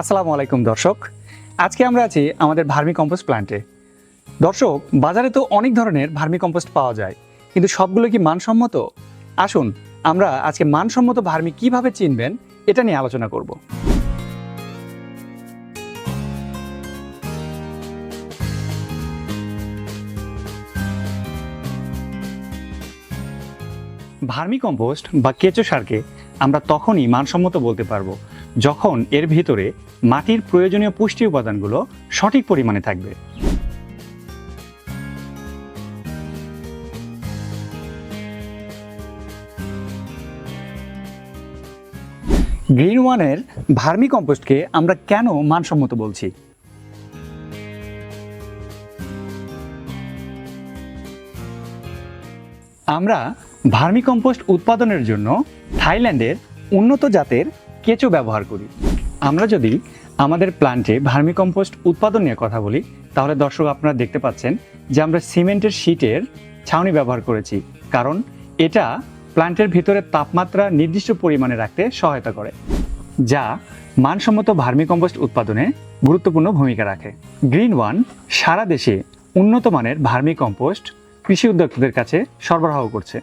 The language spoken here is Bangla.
আসসালামু আলাইকুম দর্শক। আজকে আমরা আছি আমাদের ভার্মি কম্পোস্ট প্ল্যান্টে। দর্শক, বাজারে তো অনেক ধরনের ভার্মি কম্পোস্ট পাওয়া যায়, কিন্তু সবগুলো কি মানসম্মত? আসুন আমরা আজকে মানসম্মত ভার্মি কিভাবে চিনবেন এটা নিয়ে আলোচনা করব। ভার্মি কম্পোস্ট বা কেঁচো সারকে আমরা তখনই মানসম্মত বলতে পারবো যখন এর ভিতরে মাটির প্রয়োজনীয় পুষ্টি উপাদানগুলো সঠিক পরিমাণে থাকবে। গ্রিন ওয়ানের ভার্মি কম্পোস্টকে আমরা কেন মানসম্মত বলছি? আমরা ভার্মি কম্পোস্ট উৎপাদনের জন্য থাইল্যান্ডের উন্নত জাতের কেঁচো ব্যবহার করি। আমরা যদি আমাদের প্ল্যান্টে ভার্মি কম্পোস্ট উৎপাদন নিয়ে কথা বলি, তাহলে দর্শক আপনারা দেখতে পাচ্ছেন যে আমরা সিমেন্টের শীটের ছাউনি ব্যবহার করেছি, কারণ এটা প্ল্যান্টের ভিতরে তাপমাত্রা নির্দিষ্ট পরিমাণে রাখতে সহায়তা করে, যা মানসম্মত ভার্মি কম্পোস্ট উৎপাদনে গুরুত্বপূর্ণ ভূমিকা রাখে। গ্রিন ওয়ান সারা দেশে উন্নত মানের ভার্মি কম্পোস্ট কৃষি উদ্যোক্তাদের কাছে সরবরাহ করছে।